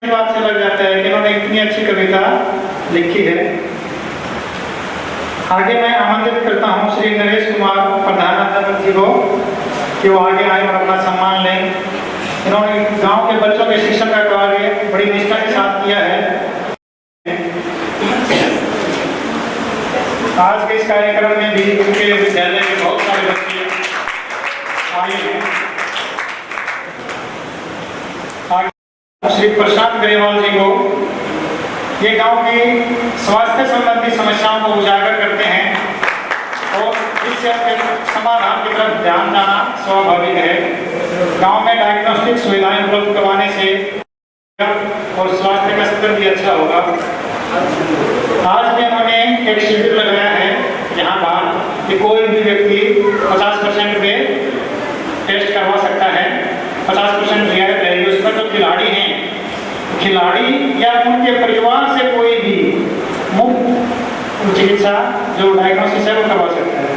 बात से लग जाता है कि इन्होंने इतनी अच्छी कविता लिखी है। आगे मैं आमंत्रित करता हूँ श्री नरेश कुमार प्रधानाचार्य जी को कि वो आगे आए और अपना सम्मान लें। इन्होंने गांव के बच्चों के शिक्षण का कार्य बड़ी निष्ठा के साथ किया है। आज के इस कार्यक्रम में भी उनके विद्यालय के बहुत सारे बच्चे आए हैं। श्री प्रशांत ग्रेवाल जी को, ये गांव की स्वास्थ्य संबंधी समस्याओं को उजागर करते हैं और इससे समाधान की तरफ ध्यान जाना स्वाभाविक है। गांव में डायग्नोस्टिक सुविधाएं उपलब्ध करवाने से और स्वास्थ्य का स्तर भी अच्छा होगा। आज भी उन्होंने एक शिविर लगाया है यहाँ पर कि कोई भी व्यक्ति 50% में टेस्ट करवा सकता है, 50% रियायत रहेगी। उस पर जो खिलाड़ी हैं, खिलाड़ी या उनके परिवार से कोई भी मुफ्त चिकित्सा जो डायग्नोसिस है वो करवा सकता है।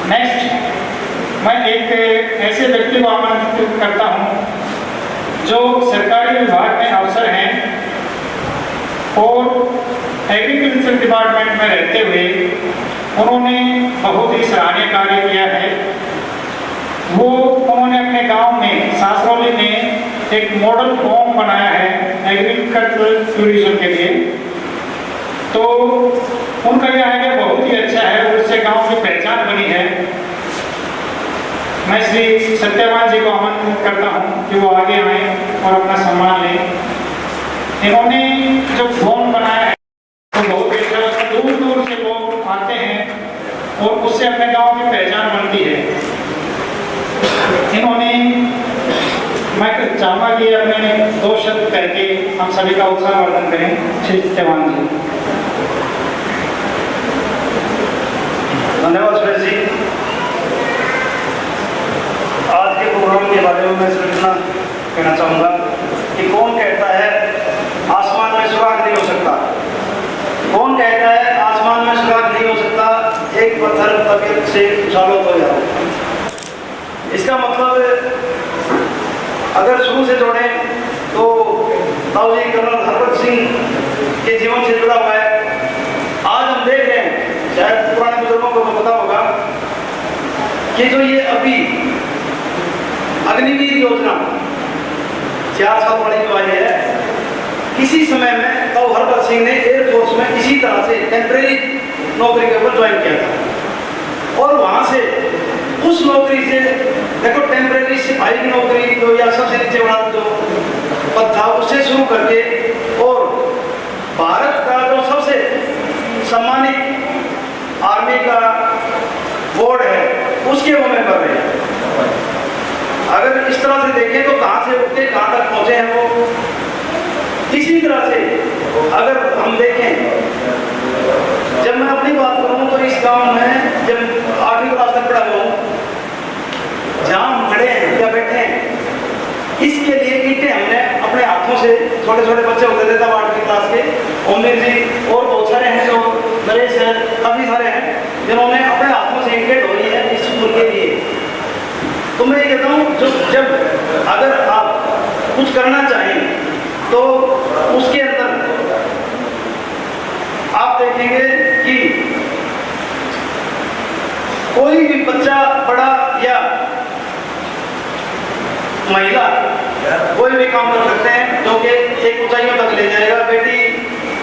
नेक्स्ट, मैं एक ऐसे व्यक्ति को आमंत्रित करता हूँ जो सरकारी विभाग में अफसर हैं और एग्रीकल्चर डिपार्टमेंट में रहते हुए उन्होंने बहुत ही सराहनीय कार्य किया है। उन्होंने अपने गांव में सासरौली में एक मॉडल होम बनाया है एग्रीकल्चरल टूरिज्म के लिए। तो उनका यह आइडिया बहुत ही अच्छा है और उससे गांव की पहचान बनी है। मैं श्री सत्यवान जी को आमंत्रित करता हूं कि वो आगे आए और अपना सम्मान लें। इन्होंने जो होम बनाया है तो बहुत ही अच्छा, दूर दूर से लोग आते हैं और उससे अपने गाँव की पहचान बनती है। इन्होंने, मैं चाहूँगा कि अपने 2 शब्द कह के हम सभी का उत्साहवर्धन करें। श्री सत्यवान जी। धन्यवाद सुरेश जी। आज के प्रोग्राम के बारे में मैं सिर्फ इतना कहना चाहूँगा कि कौन कहता है आसमान में सुराग नहीं हो सकता। कौन कहता है आसमान में सुराग नहीं हो सकता, एक पत्थर तबीयत से उछालो तो जाओ। इसका मतलब अगर शुरू से जोड़ें तो ताऊ जी कर्नल हरभक्त सिंह के जीवन से जुड़ा हुआ है। आज हम देख रहे हैं, शायद पुराने बुजुर्गों को तो पता होगा कि जो ये अभी अग्निवीर योजना 4 साल वाली जो आई है, किसी समय में ताऊ हरभक्त सिंह ने एयरफोर्स में इसी तरह से टेम्परेरी नौकरी के ऊपर ज्वाइन किया था और वहाँ से उस नौकरी से देखो टेम्परेरी सिपाही की नौकरी जो या सबसे नीचे वाला जो पद था उससे शुरू करके और भारत का जो सबसे सम्मानित आर्मी का बोर्ड है उसके वो मेंबर रहे। अगर इस तरह से देखें तो कहाँ से उठ के कहाँ तक पहुँचे हैं वो। इसी तरह से अगर हम देखें, जब मैं अपनी बात करूँ तो इस गांव में जब 8वीं क्लास तक पढ़ा हुआ हूँ, जहाँ हम खड़े हैं या बैठे हैं, इसके लिए ईंटें हमने अपने हाथों से, छोटे छोटे बच्चे होते थे तब 8वीं क्लास के, ओमवीर जी और बहुत सारे हैं जो नरेश है, काफ़ी सारे हैं जिन्होंने अपने हाथों से ईंटें ढोई है इस स्कूल के लिए। तो मैं ये कहता हूँ जब अगर आप कुछ करना चाहें तो उसके अंदर आप देखेंगे कि कोई भी बच्चा, बड़ा या महिला कोई भी काम कर सकते हैं जो कि एक ऊंचाइयों तक ले जाएगा। बेटी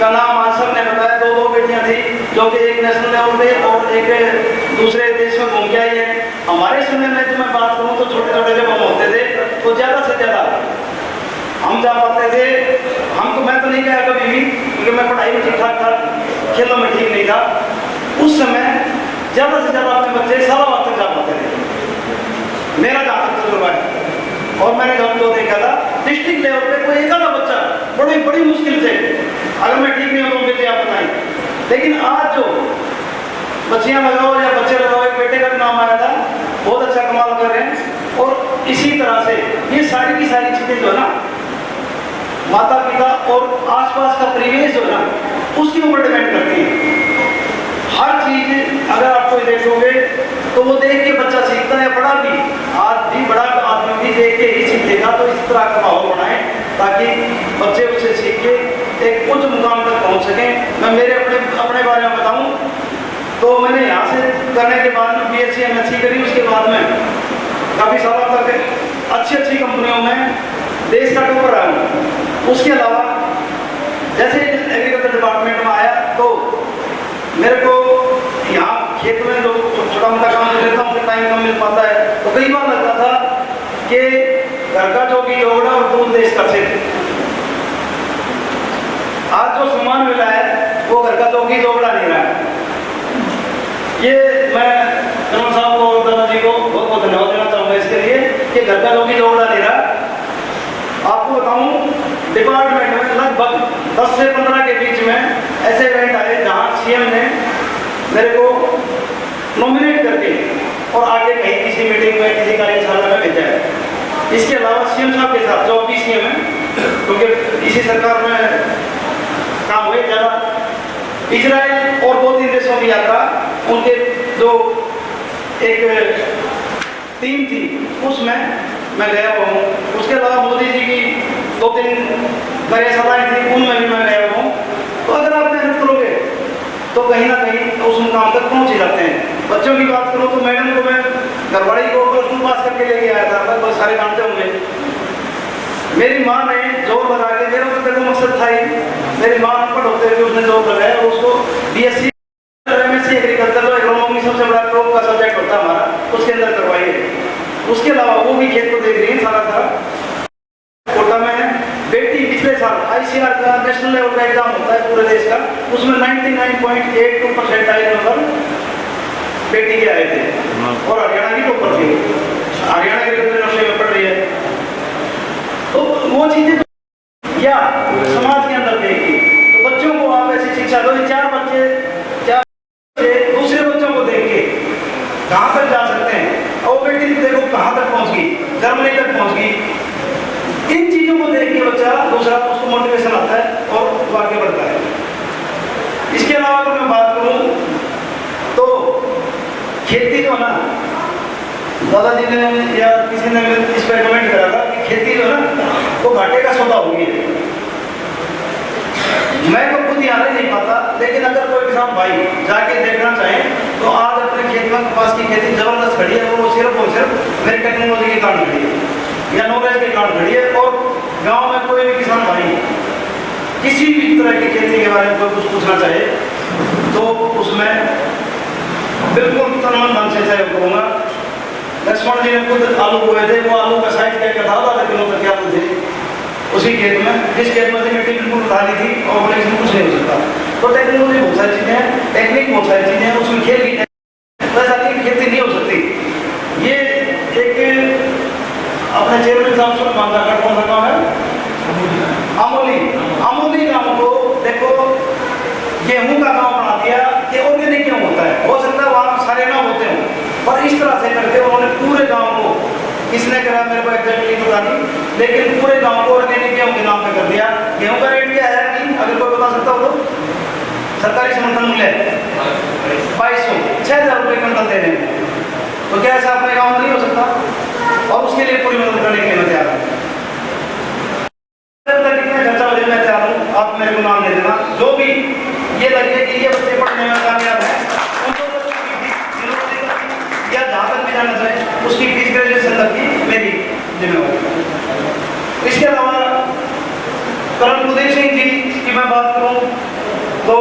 का नाम आज सबने बताया, 2 बेटियां थी जो कि एक नेशनल लेवल पे और एक दूसरे देश में घूम के आई है। हमारे समय में जो मैं बात करूँ तो छोटे छोटे जब हम होते थे तो ज़्यादा से ज़्यादा हम जा पाते थे। हम तो, मैं तो नहीं गया कभी भी क्योंकि मैं पढ़ाई में ठीक ठाक था, खेलों में ठीक नहीं था। उस समय ज़्यादा से ज़्यादा अपने बच्चे सालाबाद तक जा पाते थे, मेरा जहाँ तक तजुर्बा है। और मैंने जब तो देखा था डिस्ट्रिक्ट लेवल पे कोई एक आधा बच्चा बड़ी मुश्किल से, अगर मैं ठीक नहीं हूँ तो मुझे आप बताएं। लेकिन आज जो बच्चियाँ लगाओ या बच्चे लगाओ, एक बेटे का भी नाम आया था, बहुत अच्छा कमाल कर रहे हैं। और इसी तरह से ये सारी की सारी चीज़ें जो है ना, माता पिता और आसपास का परिवेश जो है ना उसके ऊपर डिपेंड करती है। हर चीज अगर आप कोई देखोगे तो वो देख के बच्चा सीखता है। बड़ा भी बड़ा आदमी भी देख के ही सीखेगा। तो इस तरह का माहौल बनाएं ताकि बच्चे उससे सीख के एक उच्च मुकाम तक पहुंच सकें। मैं मेरे अपने बारे में बताऊं तो मैंने यहाँ से करने के बाद में BSc MSc करी। उसके बाद में काफ़ी सालों तक अच्छी कंपनियों में देश का टॉपर रहा हूँ। उसके अलावा जैसे एग्रीकल्चर डिपार्टमेंट में आया तो मेरे को यहाँ खेत में जो छोटा मोटा काम लेता हूँ, टाइम कम मिल पाता है, तो कई बार लगता था कि घर का जोगी जोगड़ा और दूध देश का सिर। आज जो सम्मान मिला है वो घर का जोगी जोगड़ा नहीं रहा है। ये मैं कमल साहब को और दादाजी को बहुत बहुत धन्यवाद देना चाहूँगा इसके लिए कि घर का जोगी जोगड़ा नहीं रहा। आपको बताऊँ डिपार्टमेंट में लगभग 10 से 15 के बीच में ऐसे इवेंट आए जहाँ CM ने मेरे को नॉमिनेट करके और आगे कहीं किसी मीटिंग में किसी कार्यशाला में भेजा है। इसके अलावा CM साहब के साथ जो अभी CM है, क्योंकि इसी सरकार में काम हुए ज़्यादा, इजराइल और 2-3 देशों की यात्रा उनके जो एक टीम थी उसमें मैं गया हुआ हूँ। उसके अलावा मोदी जी की 2-3 कार्यशालाएँ थी उनमें भी मैं गया हुआ हूँ। तो अगर आप मेहनत करोगे तो कहीं ना कहीं उस मुकाम तक पहुँच ही जाते हैं। बच्चों की बात करूँ तो मैडम को मैं घरवाड़ी को +2 पास करके लेके आया था, लगभग सारे जानते होंगे। मेरी माँ ने जोर लगा के, मेरा तो देखो मकसद था ही, मेरी माँ अनपढ़ होते हुए उसने जोर लगाया और उसको BSc MSc एग्रीकल्चर और एग्रोनॉमी सबसे बड़ा टॉप का सब्जेक्ट होता है हमारा, उसके अंदर करवाइए। उसके अलावा वो भी खेत को देख रही है सारा कोटा में है। बेटी पिछले साल ICAR का नेशनल लेवल का एग्जाम होता है पूरे देश का, उसमें 99.82% नंबर बेटी के आए थे और हरियाणा की टॉपर थी। हरियाणा के यूनिवर्सिटी में पढ़ रही है। तो वो चीजें या समाज के अंदर देखिए तो बच्चों को आप ऐसी शिक्षा दो। 4 बच्चे दूसरे बच्चों को देख के कहाँ तक जा सकते हैं, और बेटी देखो कहाँ तक पहुँच गई, जर्मनी तक पहुँच गई। इन चीजों को देख के बच्चा दूसरा उसको मोटिवेशन आता है और आगे बढ़ता है। इसके अलावा अगर मैं बात करूँ तो खेती जो ना, दादाजी ने या किसी ने इस पर कमेंट करा था कि खेती जो है ना वो घाटे का सौदा होगी। मैं तो खुद यहाँ नहीं पाता, लेकिन अगर कोई किसान भाई जाके देखना चाहे तो आज अपने खेत में कपास की खेती जबरदस्त खड़ी है। वो सिर्फ और सिर्फ मेरी टेक्नोलॉजी के कारण खड़ी है या नॉलेज के कारण खड़ी है। और गांव में कोई भी किसान भाई किसी भी तरह की खेती के बारे में कोई कुछ पूछना चाहे तो उसमें बिल्कुल तन मन धन से सहयोग करूँगा। लक्ष्मण जी ने खुद आलू बोए थे, वो आलू का साइज क्या था, आधा किलो तक क्या थे उसी खेत में, जिस खेत में से मिट्टी बिल्कुल खाली थी और बोले इसमें कुछ नहीं हो सकता। तो टेक्नोलॉजी बहुत सारी चीज़ें हैं, टेक्निक बहुत सारी चीज़ें हैं, उसमें खेल की वैसा नहीं खेती नहीं हो सकती। ये एक अपने चेयरमैन साहब से मांगा कर कौन सा गाँव है, आमोली गाँव को देखो गेहूं का गाँव बना दिया कि ऑर्गेनिक गेहूं होता है। हो सकता है वहाँ सारे गाँव होते हैं, पर इस तरह से करके उन्होंने पूरे गाँव को, किसने करा मेरे को एग्जैक्टली पता नहीं, लेकिन पूरे गाँव को ऑर्गेनिक गेहूं के नाम पे कर दिया। गेहूं का रेट क्या है कि अगर कोई बता सकता हो तो सरकारी समर्थन मूल्य 2200-6000 रुपये क्विंटल दे रहे हैं। तो क्या ऐसा अपने गाँव में नहीं हो सकता? और उसके लिए पूरी मदद करने के लिए मैं तैयार हूँ। कितने खर्चा हो जाए मैं तैयार हूँ, आप मेरे को नाम दे देना। जो भी ये लगे कि ये बच्चे पढ़ने में कामयाब हैं उनको या जहाँ तक भी जाना चाहे उसकी फीस ग्रेजुएशन तक की मेरी जिम्मेवारी। इसके अलावा करण कुलदीप सिंह जी की मैं बात करूँ तो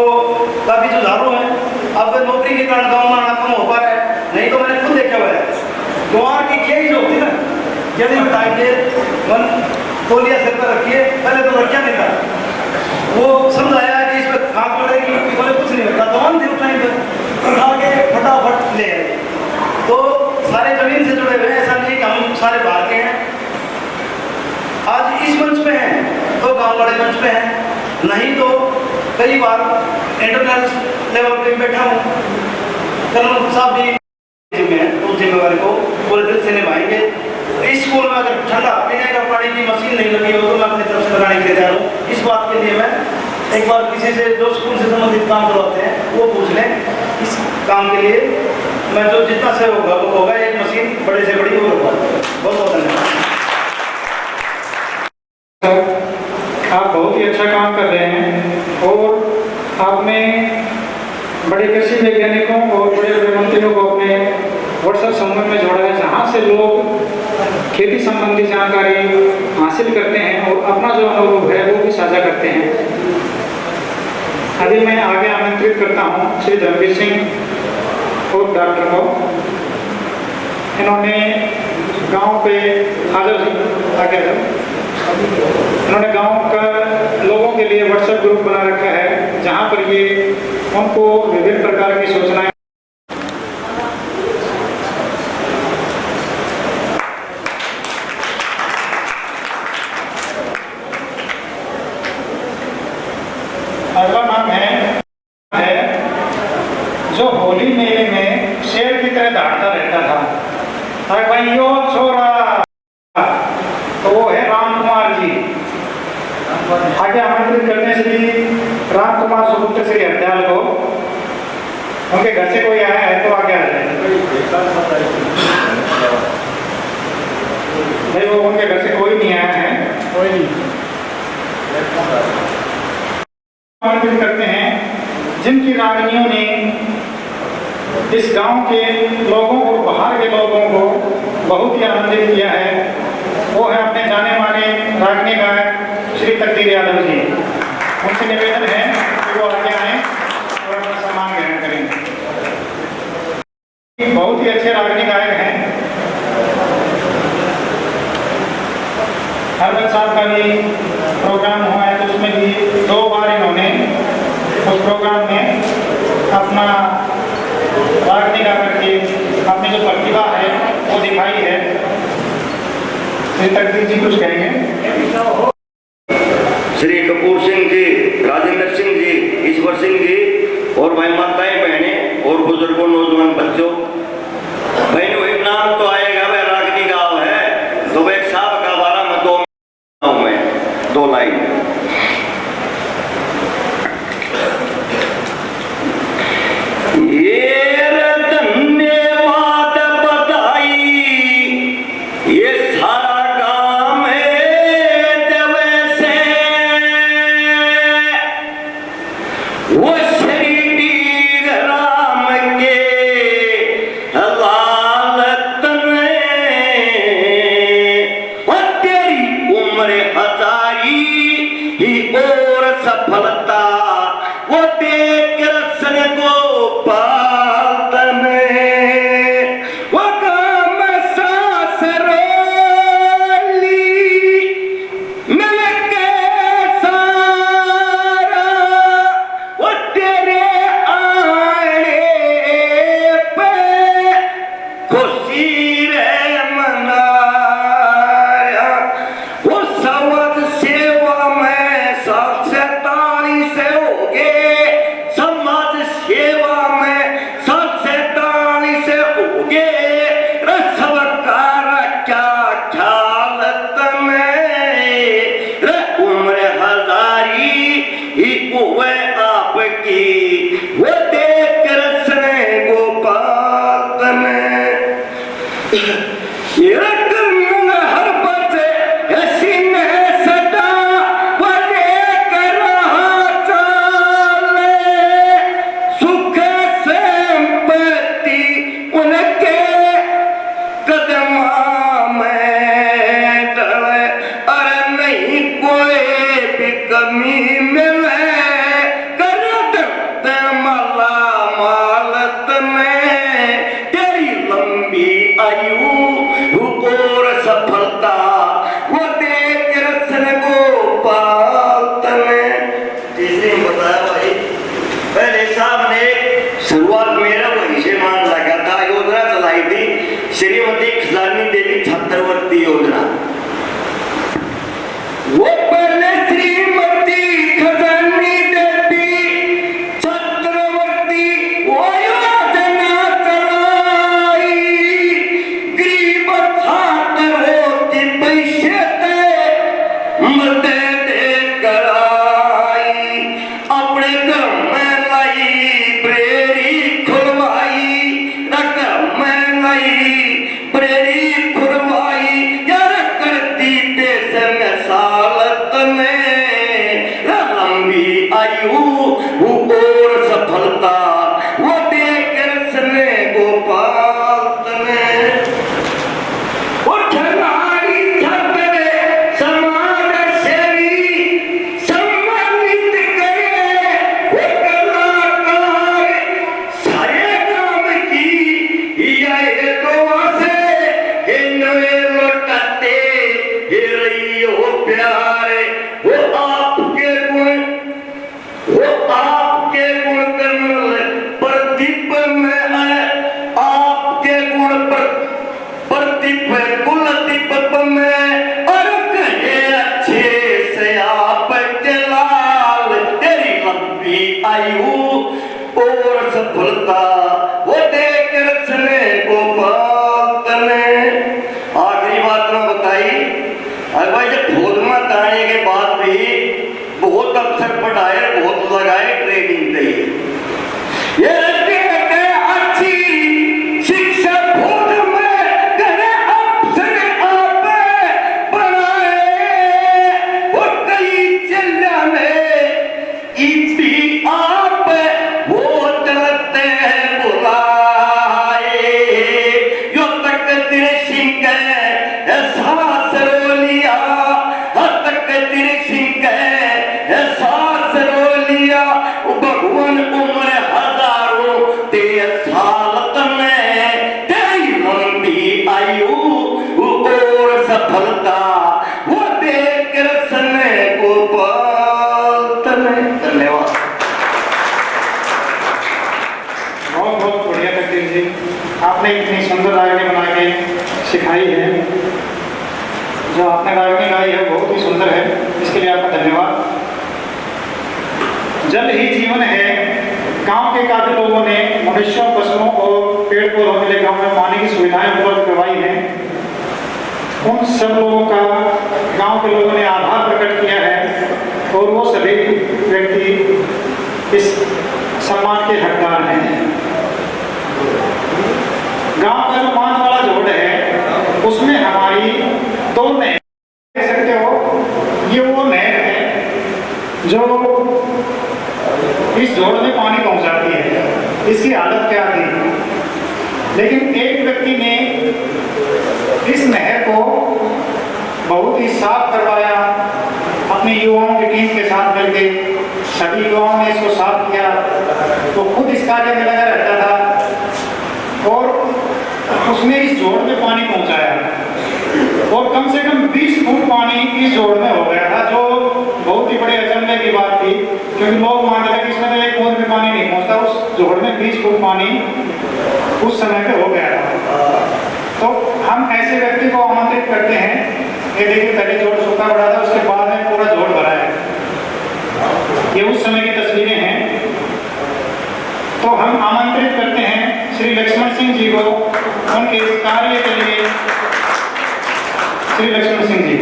काफ़ी जुझारू हैं। अब नौकरी के कारण गाँव में आना कम हो पा रहा है, नहीं तो मैंने खुद देखा हुआ है। गुआर की खेल जो होती है ना, यदि उठाए के मन तोलिया सिर पर रखिए, पहले तो रखा नहीं था, वो समझाया कि इस पर खाक पड़ेगी, बोले कुछ नहीं होता, दवान थी उठाएंगे उठा के फटाफट ले आए। तो सारे जमीन से जुड़े हुए हैं, ऐसा नहीं कि हम सारे बाहर के हैं। आज इस मंच पे हैं तो गाँव बड़े मंच पे हैं, नहीं तो कई बार इंटरनेशनल लेवल पे बैठा हूँ। करण साहब भी उस जिम्मेवारी को पूरे दिल से निभाएंगे। इस स्कूल में अगर ठंडा पीने का पानी की मशीन नहीं लगी हो तो मैं अपनी तरफ से लगाने के लिए तैयार हूँ। इस बात के लिए मैं एक बार किसी से जो स्कूल से संबंधित काम करवाते हैं वो पूछ लें। इस काम के लिए मैं जो जितना सहयोग होगा वो होगा, एक मशीन बड़े से बड़ी वो लगवा। बहुत बहुत धन्यवाद। आप बहुत ही अच्छा काम कर रहे हैं और आपने बड़े कृषि वैज्ञानिकों और बड़े बड़े मंत्रियों को अपने व्हाट्सएप समूह में जोड़ा है, जहाँ से लोग खेती संबंधी जानकारी हासिल करते हैं और अपना जो अनुभव है वो भी साझा करते हैं। अभी मैं आगे आमंत्रित करता हूँ श्री धर्मवीर सिंह और डॉक्टर को। इन्होंने गांव पे हाजिर आगे इन्होंने गांव का लोगों के लिए व्हाट्सएप ग्रुप बना रखा है, जहां पर ये उनको विभिन्न प्रकार की सूचनाएं अगला नाम है जो होली मेले में शेर की तरह दौड़ता रहता था, अरे भाई यो छोरा, तो वो है राम कुमार जी। आगे आमंत्रित करने श्री राम कुमार सुपुत्र श्री हरदयाल को। उनके घर से कोई आया है तो आगे आ जाए। नहीं, वो उनके घर से कोई नहीं आया है, कोई नहीं। आमंत्रित करते हैं जिनकी रागनियों ने इस गांव के लोगों और बाहर के लोगों को बहुत ही आनंदित किया है, वो है अपने जाने माने रागनी गायक श्री तकदीर यादव जी। उनसे निवेदन है कि वो आगे आए और अपना सम्मान ग्रहण करें। बहुत ही अच्छे रागनी गायक हैं। हरबत साहब का भी प्रोग्राम हुआ है तो उसमें भी 2 बार इन्होंने उस प्रोग्राम में अपना रागनी गा करके अपनी जो प्रतिभा है वो दिखाई है। श्री तकदीर जी कुछ कहेंगे। श्री कपूर सिंह जी, राजेंद्र सिंह जी, ईश्वर सिंह जी और भाई माताएं बहनें और बुजुर्गों नौजवान बच्चों, बहनों एक नाम तो आएगा, वह रागनी गाँव है। तो एक साहब का बारा में 2 लाइन। ये धन्यवाद बधाई, ये सारा काम है जब से वो श्री राम के लालत में, और तेरी उम्र हजारी ही और सफलता वो देख कृष्ण गोपाल में, वो काम सासरोली मिल के सारा वो तेरे आने पे खुशी रे मनाया। वो सवद सेवा में 47 से हो गए, समाज सेवा में 47 से हो गए। रसवकार क्या ख्यालत में उम्र हजारी ही हुए आपकी, वो देख कृष्ण गोपाल में। ये करना हर बात ऐसी में सदा वो देख रहा चाले, सुख संपत्ति उनके कदमा में डले, अरे नहीं कोई भी कमी मिले, कर दे मला मालत में, तेरी लंबी आयु और सफलता वो देख कृष्ण गोपाल में। तीसरी में बताया भाई, पहले साहब ने शुरुआत मेरा वही से मान लगा था, योजना चलाई थी श्रीमती खजानी देवी छात्रवृत्ति योजना। वो पहले श्रीमती खजानी देवी छात्रवृत्ति वो योजना चलाई, गरीब छात्रों के पैसे मदद कराई, अपने घर में लाइब्रेरी खुलवाई, घर में लाइब्रेरी खुलवाई, यार वे लौटाते ये रही हो प्यारे वो आपके गुण कर्नल प्रदीप में आए आपके गुण पर प्रदीप कुलदीप में और कहे अच्छे से आप जलाल तेरी लंबी आयु और सफलता वो देख रचने गोपाल तने आखिरी बात में बताई। अरे भाई जब फौज में आने के बाद भी बहुत अवसर पढ़ाए बहुत लगाए ट्रेनिंग दी ये अच्छी शिक्षा फौज में करे अवसर आप बनाए वो कई जिला में इसी आप वो चलते हैं बुलाए यो तक तेरे सिंह एहसास रो लिया तक तेरे सिंह एहसास रो लिया भगवान उम्र हजारों ते साल तने तेरी लंबी आयु और सफलता वो देख रसने गोपाल तने। धन्यवाद। बहुत बहुत बढ़िया तकदीर जी, आपने इतनी सुंदर रागनी बना के सिखाई है। जो आपने रागनी गाई है बहुत ही सुंदर है, इसके लिए आपका धन्यवाद। जल ही जीवन है। गांव के काफी लोगों ने मनुष्यों पशुओं और पेड़ पौधों के लिए गांव में पानी की सुविधाएं उपलब्ध करवाई हैं। उन सब लोगों का गांव के लोगों ने आभार प्रकट किया है और वो सभी व्यक्ति इस सम्मान के हकदार हैं। गांव का जो मान वाला जोड़ है उसमें हमारी दो नहर कह सकते हो, ये वो नहर है जो इस जोड़ में पानी पहुंचाती है। इसकी हालत क्या थी, लेकिन एक व्यक्ति ने इस नहर को बहुत ही साफ करवाया। अपने युवाओं की टीम के साथ मिलकर सभी युवाओं ने इसको साफ किया, तो खुद इस कार्य में लगा रहता था और उसने इस जोड़ में पानी पहुंचाया और कम से कम 20 फुट पानी इस जोड़ में हो गया था, जो बहुत ही बड़े अचंभे की बात थी, क्योंकि लोग मानते थे कि इसमें तो एक बूंद भी पानी नहीं पहुंचता। उस जोड़ में 20 फुट पानी उस समय पे हो गया था। तो हम ऐसे व्यक्ति को आमंत्रित करते हैं। ये देखिए पहले जोड़ सूखा पड़ा था, उसके बाद में पूरा जोड़ भरा है। ये उस समय की तस्वीरें हैं। तो हम आमंत्रित करते हैं श्री लक्ष्मण सिंह जी को उनके इस कार्य के लिए। श्री लक्ष्मण सिंह जी।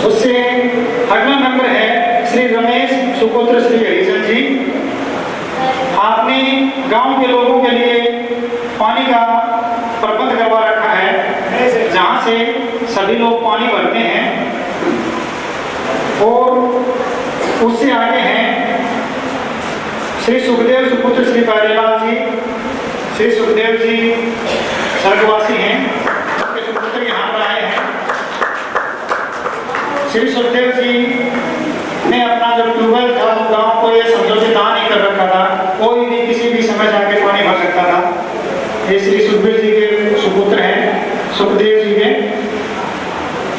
उससे अगला नंबर है श्री रमेश सुपुत्र श्री हरिजन जी। आपने गांव के लोगों के लिए पानी का प्रबंध करवा रखा है, जहां से सभी लोग पानी भरते हैं। और उससे आगे हैं श्री सुखदेव सुपुत्र श्री प्यारेलाल जी। श्री सुखदेव जी स्वर्गवासी हैं, उनके सुपुत्र यहाँ पर आए हैं। श्री सुखदेव जी ने अपना जो ट्यूबवेल था वो गांव को ये समझो कि दान ही कर रखा था, कोई भी किसी भी समय जाके पानी भर सकता था। ये श्री सुखदेव जी के सुपुत्र हैं, सुखदेव जी के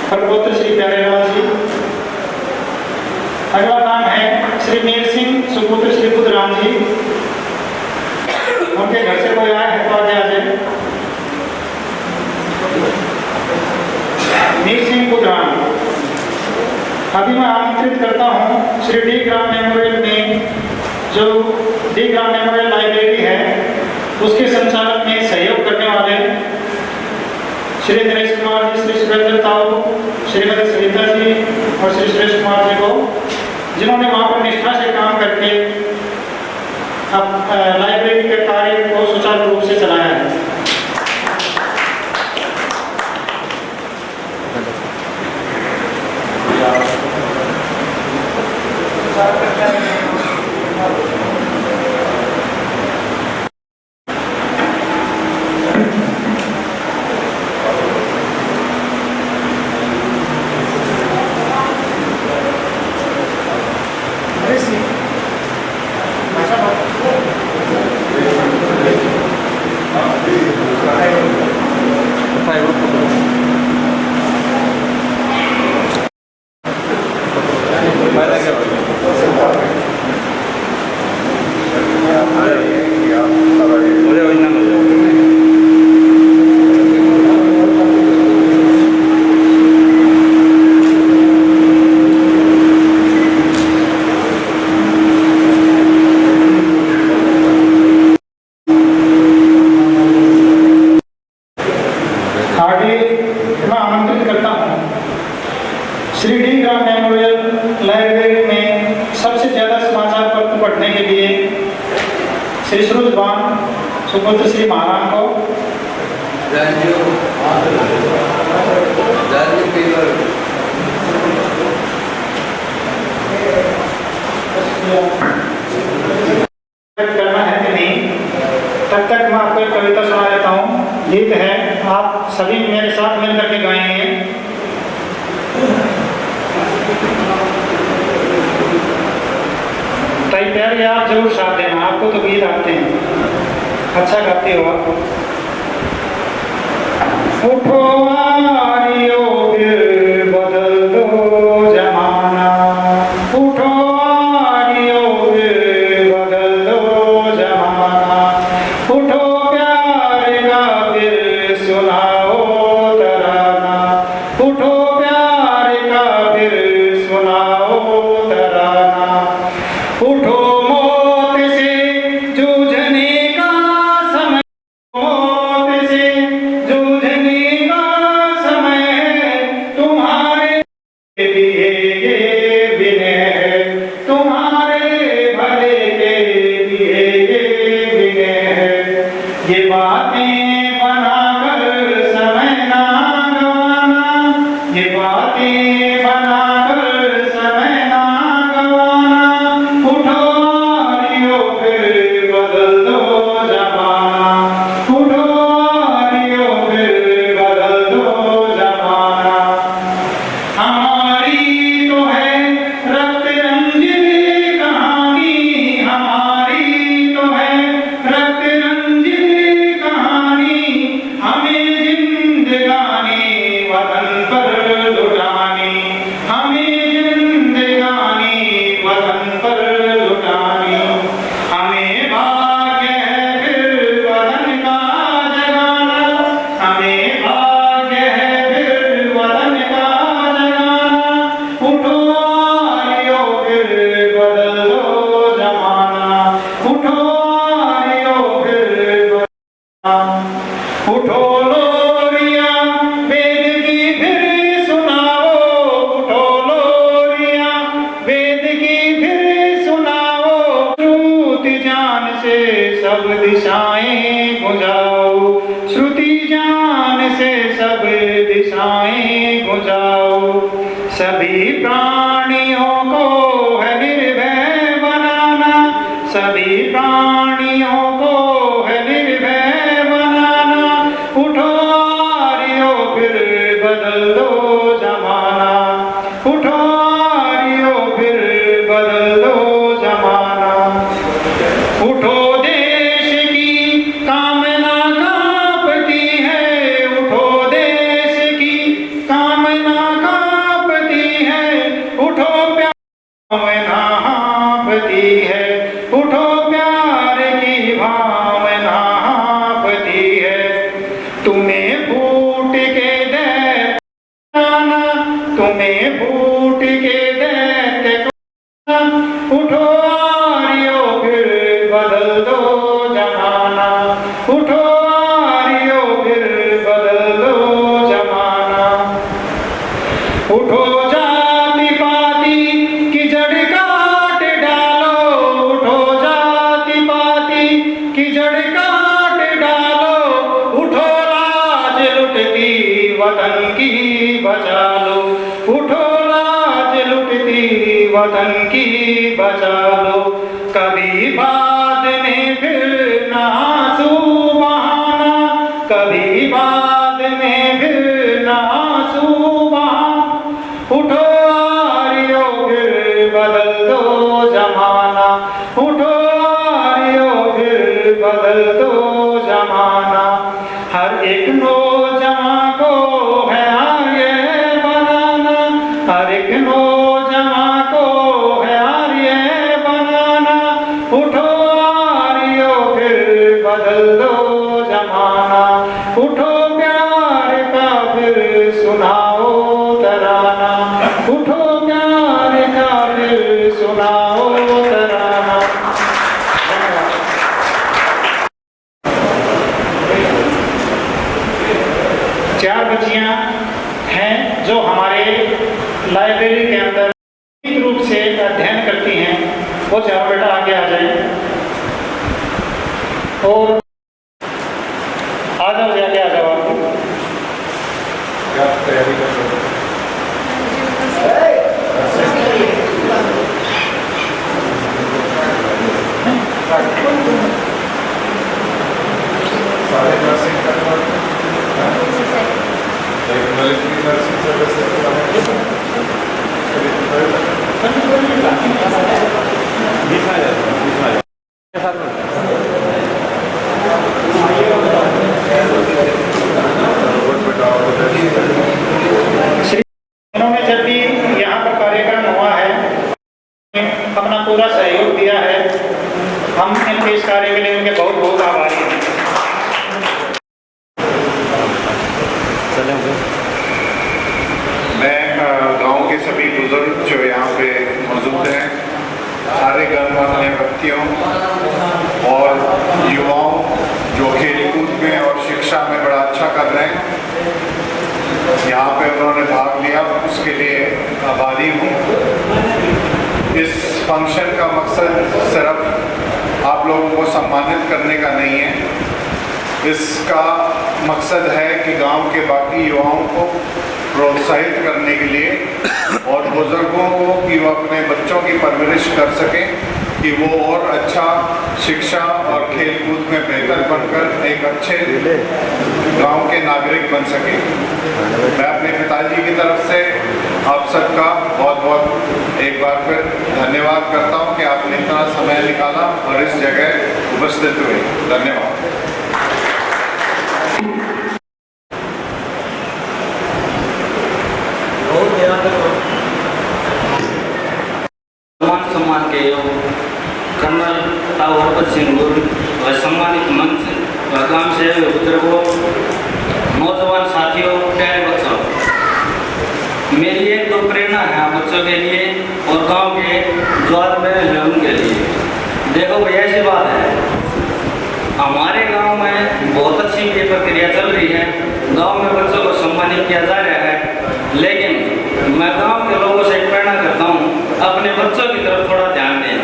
परपुत्र श्री प्यारेलाल जी। अगला नाम है श्री मीर सिंह सुपुत्र श्री बुद्धराम जी। उनके घर से कोई आया है तो आगे आ जाए। मीर सिंह बुद्धराम। अभी मैं आमंत्रित करता हूँ श्री डी ग्राम मेमोरियल में, जो डी ग्राम मेमोरियल लाइब्रेरी है, उसके संचालक में सहयोग करने वाले श्री नरेश कुमार जी, श्री सुरेंद्र ताऊ, श्रीमती सविता जी और श्री सुरेश कुमार जी को, जिन्होंने वहाँ पर निष्ठा से काम करके अब लाइब्रेरी के कार्य को सुचारू रूप से चलाया है। लाइब्रेरी में सबसे ज़्यादा समाचार पत्र पढ़ने के लिए श्री सूरजवान सुपुत्र श्री महाराज को करना है कि नहीं, तब तक मैं आपको एक कविता सुना देता हूँ। गीत है, आप सभी मेरे साथ मिल करके गाएंगे। तैयार है, आप जरूर साथ देना, आपको तो गीत आते हैं, अच्छा गाते हो आप। उठो आरियो फिर बदल दो जमाना, उठो आरियो फिर बदल दो जमाना, उठो प्यार का फिर सुनाओ तराना, उठो प्यार का फिर सुनाओ तराना, उठो मौत से जूझने का समय, मौत से जूझने का समय है, तुम्हारे लिए ये विनय है, तुम्हारे भले के लिए ये विनय है। ये बातें बनाकर समय ना गवाना, ये बातें बनाकर समय ना गवाना, उठो आरियो फिर बदल दो जमाना, उठो आरियो फिर बदल दो जमाना। हमारी तो है रक्त रंजित कहानी, हमारी तो है रक्त रंजित कहानी, हमें जिंदगानी वतन पर लुटानी, हमें जिंदगानी वतन पर लुटानी। हमें भाग्य है फिर वतन का जगाना, हमें भाग्य है फिर वतन का जगाना, उठो आरियो फिर बदल दो जमाना, उठो आरियो फिर बदल, उठो लोरिया वेद की फिर सुनाओ, उठो लोरिया वेद की फिर सुनाओ, श्रुति जान से सब दिशाएं गुंजाओ, श्रुति जान से सब दिशाएं गुंजाओ। सभी प्राणियों को है निर्भय बनाना, सभी प्राणियों को है निर्भय बनाना, उठो आरियो फिर बदल दो जमाना, उठो आरियो फिर बदल दो जमाना। उठो देश की कामना कांपती है, उठो देश की कामना कांपती है, उठो प्यार भावना हाँफती है, उठो प्यार की भावना हाँफती है। तुम्हें फूट के दे तुम्हें फूट के दैत्य को, उठो आरियो फिर बदल दो जमाना, उठो आरियो फिर बदल दो जमाना। उठो जाति पाति की जड़ काट डालो, उठो जाति पाति की जड़ काट डालो, उठो लाज लुटती वतन की बचा लो, उठो लाज लुटती वतन की बचा लो। कभी बाद में फिर ना आंसू बहाना, कभी बाद में फिर ना आंसू बहाना, उठो आरियो फिर बदल दो जमाना, उठो आरियो फिर बदल दो जमाना। हर एक नौजवान को है आर्य बनाना, हर एक नौजवान को है आर्य बनाना, उठो आरियो फिर बदल दो जमाना, उठो प्यार का फिर सुनाओ तराना, उठो प्यार का फिर सुनाओ तराना। चार बच्चियां हैं जो हमारे लाइब्रेरी के अंदर नियमित रूप से अध्ययन करती हैं वो चारों बेटा आगे आ जाए। और आ जाओ, जाके आ जाओ आप। क्या तैयारी कर रहे हो? सारे नर्सिंग करना एक मिलिट्री नर्सिंग सर्विस इन्होंने जब भी यहाँ पर कार्यक्रम हुआ है अपना पूरा सहयोग दिया है, हम इनके इस कार्य के लिए उनके बहुत बहुत आभारी हैं। मैं गांव के सभी बुजुर्ग जो यहाँ पे मौजूद हैं, सारे गणमान्य व्यक्तियों और युवाओं जो खेलकूद में और शिक्षा में बड़ा अच्छा कर रहे हैं, यहाँ पे उन्होंने भाग लिया, उसके लिए आभारी हूँ। इस फंक्शन का मकसद सिर्फ आप लोगों को सम्मानित करने का नहीं है, इसका मकसद है कि गांव के बाकी युवाओं को प्रोत्साहित करने के लिए और बुजुर्गों को कि वो अपने बच्चों की परवरिश कर सकें, कि वो और अच्छा शिक्षा और खेलकूद में बेहतर बनकर एक अच्छे गांव के नागरिक बन सकें। मैं अपने पिताजी की तरफ से आप सबका बहुत बहुत एक बार फिर धन्यवाद करता हूं कि आपने इतना समय निकाला और इस जगह उपस्थित हुए। धन्यवाद। सम्मान के कर्नल ताऊ सिंह व सम्मानित मंच व गांव से बुजुर्गों, नौजवान साथियों, प्यारे बच्चों, मेरी एक तो प्रेरणा है आप बच्चों के लिए और गांव के जो आदमी हैं उनके लिए। देखो भाई, ऐसी बात है, हमारे गांव में बहुत अच्छी ये प्रक्रिया चल रही है, गांव में बच्चों को सम्मानित किया जा रहा है, लेकिन मैं गांव के लोगों से प्रेरणा करता हूं अपने बच्चों की तरफ थोड़ा ध्यान दें,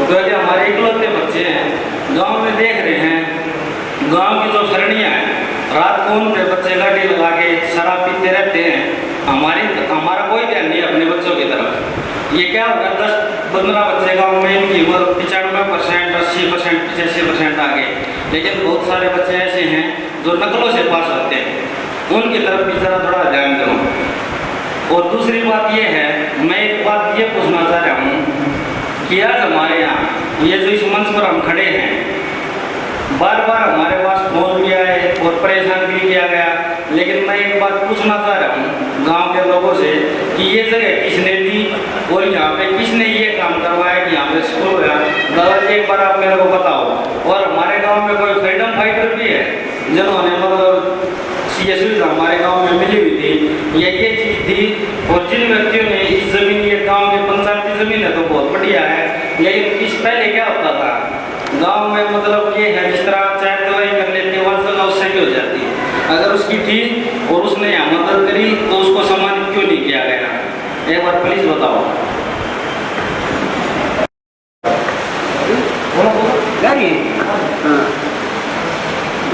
क्योंकि हमारे इकलौते बच्चे हैं। गांव में देख रहे हैं, गांव की जो सरनियाँ हैं, रात को उन पे बच्चे गाड़ी लगा के शराब पीते रहते हैं। हमारा कोई ध्यान नहीं है अपने बच्चों की तरफ। ये क्या होगा, 10-15 बच्चे गाँव में इनकी उम्र 95%, 80%, 85% आ गए, लेकिन बहुत सारे बच्चे ऐसे हैं जो नकलों से पास होते हैं, उनकी तरफ भी जरा थोड़ा ध्यान दो। और दूसरी बात ये है, मैं एक बात ये पूछना चाह रहा हूँ कि आज हमारे यहाँ ये जो इस मंच पर हम खड़े हैं, बार बार हमारे पास फोन भी आए और परेशान भी किया गया, लेकिन मैं एक बात पूछना चाह रहा हूँ गांव के लोगों से कि ये जगह किसने दी और यहाँ पे किसने ये काम करवाया कि यहाँ पे स्कूल हुआ, दादा एक बार आप मेरे को बताओ। और हमारे गांव में कोई फ्रीडम फाइटर भी है जिन्होंने मतलब ये सुविधा हमारे गांव में मिली हुई थी, ये चीज़ थी, और जिन व्यक्तियों ने इस जमीन, ये गांव की पंचायती जमीन है तो बहुत बढ़िया है, लेकिन इस पहले क्या होता था गांव में, मतलब ये है जिस तरह आप चाहे दवाई कर लेते वंशना उससे भी हो जाती है, अगर उसकी थी और उसने यहाँ मदद करी तो उसको सम्मानित क्यों नहीं किया गया? एक बार प्लीज बताओ।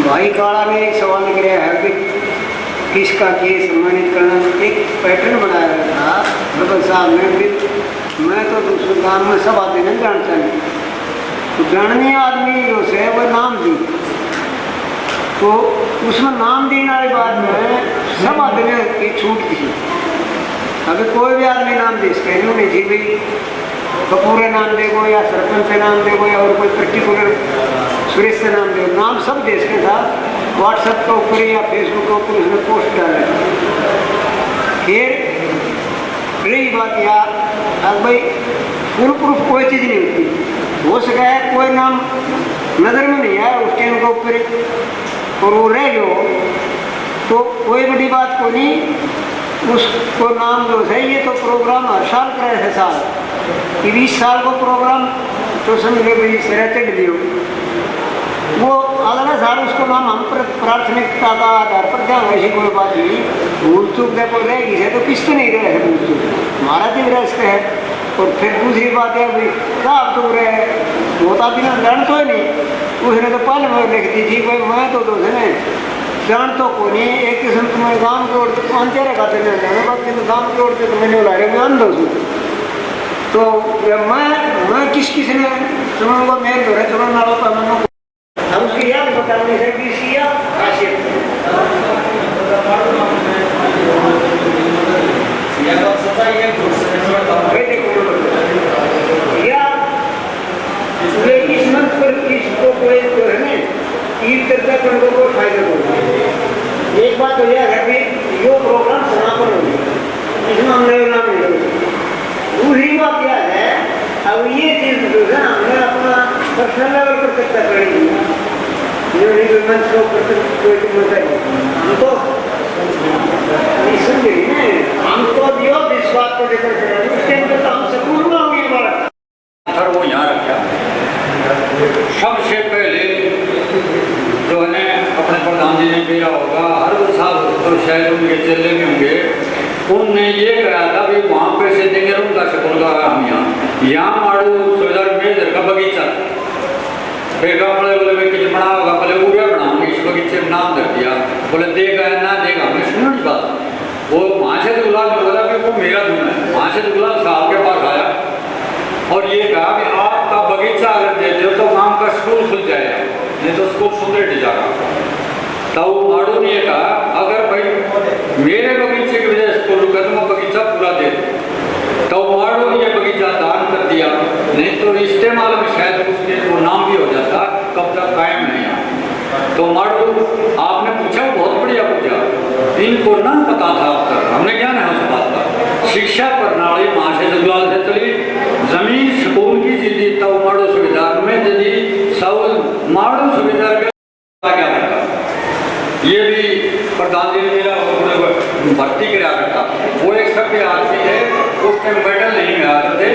भाई काला में एक सवाल निकल रहा है कि किसका केस सम्मानित करना, एक पैटर्न बनाया गया था बबल साहब ने, फिर मैं तो दूसरे गाँव में सब आते नहीं जानता नहीं, तो जानने आदमी जो से वो नाम दी, तो उसमें नाम देने के बाद में सब आदमी की छूट थी। अभी कोई भी आदमी नाम दे सकते नहीं थी भाई, कपूर नाम देखो या सरपंच से नाम देखो या और कोई पर्टिकुलर सुरेश से नाम देखो, नाम सब देश के था। व्हाट्सएप के ऊपर या फेसबुक के ऊपर उसने पोस्ट डाले। फिर रही बात यार, अब भाई फुल प्रूफ कोई चीज़ नहीं होती, हो सका है कोई नाम नज़र में नहीं आया उस टाइम के ऊपर और वो रह गयो तो कोई बड़ी बात को नहीं, उसको नाम जो है, ये तो प्रोग्राम हर साल करे है साल, 20 साल को प्रोग्राम तो समझ लो भाई सर चढ़ लियो, वो अगला साल उसको नाम हम प्राथमिकता का आधार पर क्या ऐसी कोई बात नहीं, भूल चूक देखो रहेगी है तो किस तो नहीं रहे है भूल चूक, हमारा भी रह है और फिर दूसरी बात है भाई साहब तो रहे होता भी ना जान तो ही नहीं, उसने तो पहले में लिख दी थी भाई मैं तो दोस्त जान तो को नहीं एक किस्म तुम्हारे गाँव के ओर तो अंधेरे खाते नहीं जाने बाकी तो गाँव के ओर तो मैंने बुला रहे मैं अंधो हूँ। तो मैं किस ने सुनूंगा मेरे दो चुना ना होता मैं हम क्रिया बताने से भी किया खासियत या इस मंथ पर इसको कोई जो है ना ईद करता है लोगों को फायदा होगा। एक बात तो यह है कि यो प्रोग्राम समापन होगी इसमें हमने नाम मिलेगा। दूसरी बात क्या है अब ये चीज जो है हमने अपना पर्सनल लेवल पर चर्चा करेंगे जो नहीं मंच को कोई मजा हमको हमको दियो इस बात को लेकर उसके अंदर तो हम संपूर्ण होंगे हमारा सर वो यहाँ रखा। सबसे पहले जो है अपने प्रधान जी ने किया होगा हर साहब और शायद उनके चेले में होंगे उनने ये कहा था भी वहाँ पैसे देंगे उनका स्कूल का हम यहाँ माड़ू सुविधा में का बगीचा बेगा बोले बोले किच बना होगा बोले पूरा बनाऊंगे इस बगीचे में नाम रख दिया बोले देगा ना देगा हमने सुना नहीं बात वो वहाँ से तो गुलाब बोला कि वो मेरा दून है वहाँ से तो गुलाब साहब के पास आया और ये कहा कि आपका बगीचा अगर दे दो तो गाँव का स्कूल खुल जाएगा नहीं तो स्कूल सुंदर जाएगा। तो माड़ू ने कहा अगर भाई मेरे बगीचे की वजह से स्कूल रुका तो मैं बगीचा पूरा दे तो माड़ू ने ये बगीचा दान कर दिया नहीं तो इस्तेमाल में शायद उसके वो नाम भी हो जाता कब तक कायम नहीं आ। तो माड़ू आपने पूछा बहुत बढ़िया पूछा इनको ना पता था अब तक हमने क्या है उस बात का शिक्षा प्रणाली वहाँ से जुगलाल से चली जमीन स्कूल की जीती तब माड़ू सुविधा में यदि सब माड़ू सुविधा क्या रखा ये भी प्रधान जी ने मेरा भर्ती करा रखा वो एक सभ्य आदमी है उसके मेडल नहीं मिला थे